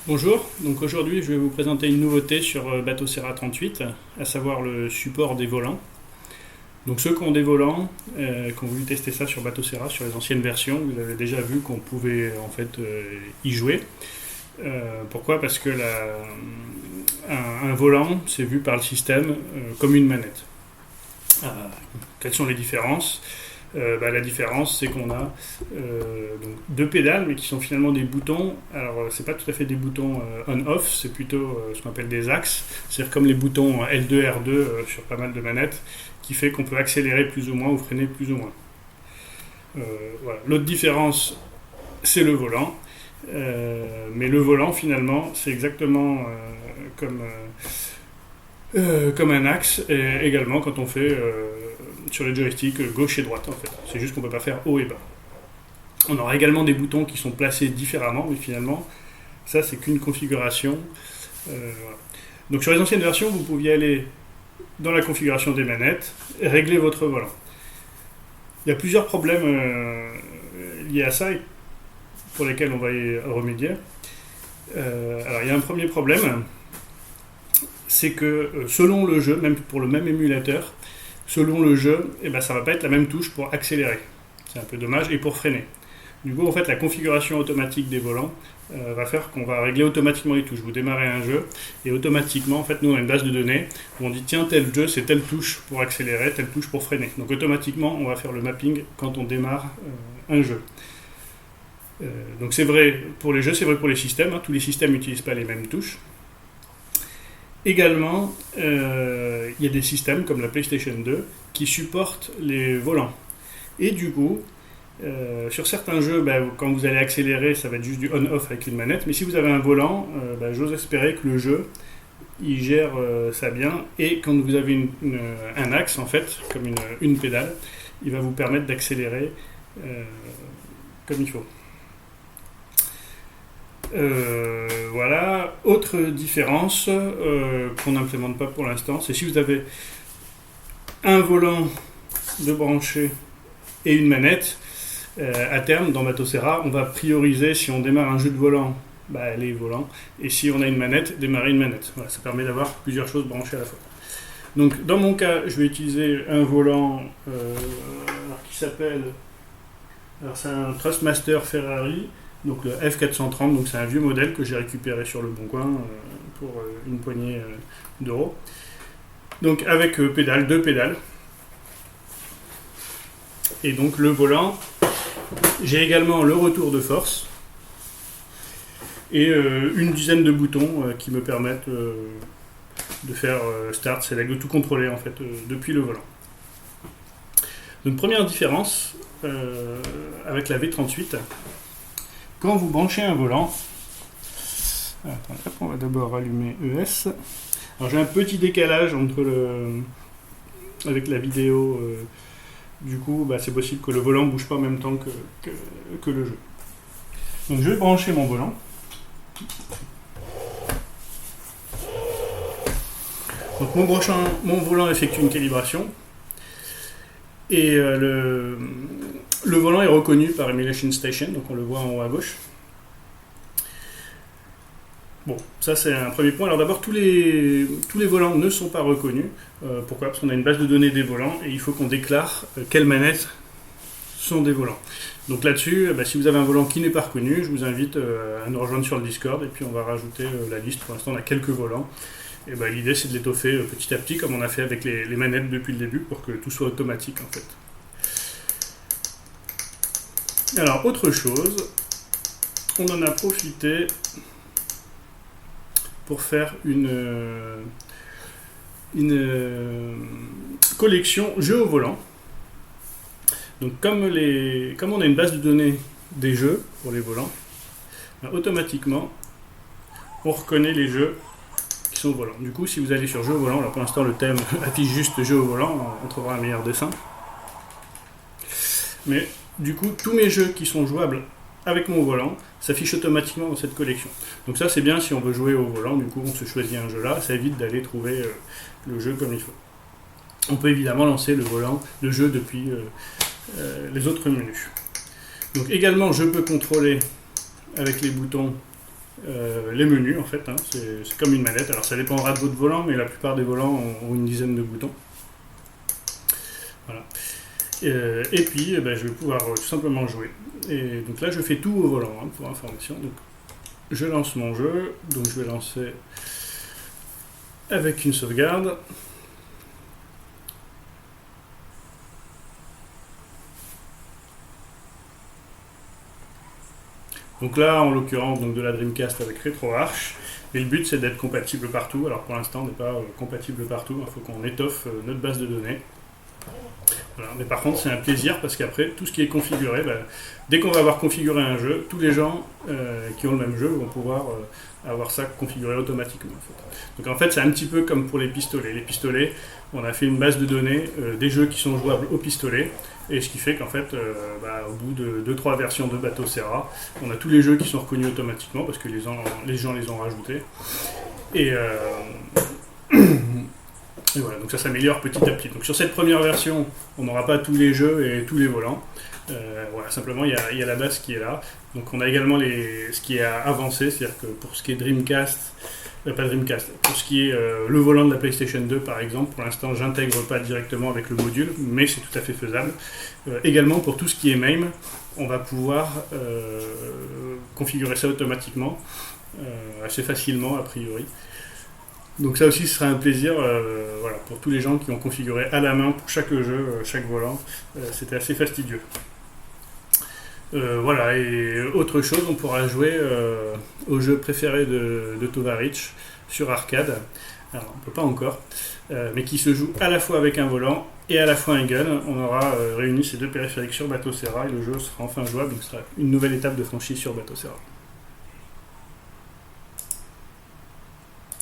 Bonjour, donc aujourd'hui je vais vous présenter une nouveauté sur Batocera 38, à savoir le support des volants. Donc ceux qui ont des volants, qui ont voulu tester ça sur Batocera, sur les anciennes versions, vous avez déjà vu qu'on pouvait en fait y jouer. Pourquoi? Parce que un volant, c'est vu par le système comme une manette. Quelles sont les différences? La différence, c'est qu'on a donc deux pédales, mais qui sont finalement des boutons. Alors, c'est pas tout à fait des boutons on-off, c'est plutôt ce qu'on appelle des axes. C'est-à-dire comme les boutons L2, R2 sur pas mal de manettes, qui fait qu'on peut accélérer plus ou moins ou freiner plus ou moins. Voilà. L'autre différence, c'est le volant. Mais le volant, finalement, c'est exactement comme un axe, et également quand on fait sur les joysticks gauche et droite en fait. C'est juste qu'on ne peut pas faire haut et bas. On aura également des boutons qui sont placés différemment, mais finalement, ça c'est qu'une configuration. Voilà. Donc sur les anciennes versions, vous pouviez aller dans la configuration des manettes et régler votre volant. Il y a plusieurs problèmes liés à ça, pour lesquels on va y remédier. Alors il y a un premier problème, c'est que selon le jeu, même pour le même émulateur, selon le jeu, ça ne va pas être la même touche pour accélérer. C'est un peu dommage, et pour freiner. Du coup, en fait, la configuration automatique des volants va faire qu'on va régler automatiquement les touches. Vous démarrez un jeu, et automatiquement, en fait, nous, on a une base de données où on dit, tiens, tel jeu, c'est telle touche pour accélérer, telle touche pour freiner. Donc, automatiquement, on va faire le mapping quand on démarre un jeu. Donc, c'est vrai pour les jeux, c'est vrai pour les systèmes. Tous les systèmes n'utilisent pas les mêmes touches. Également, il y a des systèmes comme la PlayStation 2 qui supportent les volants. Et du coup, sur certains jeux, quand vous allez accélérer, ça va être juste du on-off avec une manette. Mais si vous avez un volant, j'ose espérer que le jeu, il gère ça bien. Et quand vous avez un axe, en fait, comme une pédale, il va vous permettre d'accélérer comme il faut. Voilà. Autre différence qu'on n'implémente pas pour l'instant, c'est si vous avez un volant de branché et une manette, à terme dans Batocera, on va prioriser, si on démarre un jeu de volant, les volants, et si on a une manette, démarrer une manette. Voilà, ça permet d'avoir plusieurs choses branchées à la fois. Donc dans mon cas, je vais utiliser un volant qui s'appelle, alors c'est un Thrustmaster Ferrari, donc le F430, donc c'est un vieux modèle que j'ai récupéré sur le Bon Coin pour une poignée d'euros. Donc avec deux pédales. Et donc le volant, j'ai également le retour de force et une dizaine de boutons qui me permettent de faire start, select, de tout contrôler en fait depuis le volant. Donc première différence avec la V38. Quand vous branchez un volant, on va d'abord allumer ES. Alors j'ai un petit décalage avec la vidéo, du coup c'est possible que le volant ne bouge pas en même temps que le jeu. Donc je vais brancher mon volant. Donc mon volant effectue une calibration et le volant est reconnu par Emulation Station, donc on le voit en haut à gauche. Bon, ça c'est un premier point. Alors d'abord, tous les volants ne sont pas reconnus. Pourquoi? Parce qu'on a une base de données des volants et il faut qu'on déclare quelles manettes sont des volants. Donc là-dessus, si vous avez un volant qui n'est pas reconnu, je vous invite à nous rejoindre sur le Discord et puis on va rajouter la liste. Pour l'instant, on a quelques volants. Et l'idée c'est de l'étoffer petit à petit comme on a fait avec les manettes depuis le début pour que tout soit automatique en fait. Alors autre chose, on en a profité pour faire une collection jeux au volant. Donc comme on a une base de données des jeux pour les volants, automatiquement on reconnaît les jeux qui sont au volant. Du coup, si vous allez sur jeux au volant, alors pour l'instant le thème affiche juste jeux au volant, on trouvera un meilleur dessin. Mais du coup, tous mes jeux qui sont jouables avec mon volant s'affichent automatiquement dans cette collection. Donc ça c'est bien si on veut jouer au volant, du coup on se choisit un jeu là, ça évite d'aller trouver le jeu comme il faut. On peut évidemment lancer le jeu depuis les autres menus. Donc également je peux contrôler avec les boutons les menus en fait, hein, c'est comme une manette. Alors ça dépendra de votre volant, mais la plupart des volants ont une dizaine de boutons. Voilà. Et puis je vais pouvoir tout simplement jouer. Et donc là je fais tout au volant, hein, pour information. Donc, je lance mon jeu, donc je vais lancer avec une sauvegarde. Donc là, en l'occurrence, de la Dreamcast avec RetroArch. Et le but, c'est d'être compatible partout. Alors pour l'instant, on n'est pas compatible partout. Il faut qu'on étoffe notre base de données. Voilà. Mais par contre, c'est un plaisir parce qu'après, tout ce qui est configuré, dès qu'on va avoir configuré un jeu, tous les gens qui ont le même jeu vont pouvoir avoir ça configuré automatiquement. En fait. Donc en fait, c'est un petit peu comme pour les pistolets. Les pistolets, on a fait une base de données des jeux qui sont jouables au pistolet. Et ce qui fait qu'en fait, au bout de 2-3 versions de Bateau Serra, on a tous les jeux qui sont reconnus automatiquement parce que les gens les ont rajoutés. Et voilà, donc ça s'améliore petit à petit. Donc sur cette première version, on n'aura pas tous les jeux et tous les volants. Voilà, simplement il y a la base qui est là. Donc on a également ce qui est avancé, c'est-à-dire que pour ce qui est Dreamcast, pas Dreamcast, pour ce qui est le volant de la PlayStation 2 par exemple, pour l'instant j'intègre pas directement avec le module, mais c'est tout à fait faisable. Également pour tout ce qui est MAME, on va pouvoir configurer ça automatiquement, assez facilement a priori. Donc ça aussi ce sera un plaisir voilà, pour tous les gens qui ont configuré à la main pour chaque jeu, chaque volant. C'était assez fastidieux. Voilà, et autre chose, on pourra jouer au jeu préféré de Tovarich sur arcade. Alors on ne peut pas encore, mais qui se joue à la fois avec un volant et à la fois un gun. On aura réuni ces deux périphériques sur Bateau Serra et le jeu sera enfin jouable, donc ce sera une nouvelle étape de franchise sur Bateau Serra.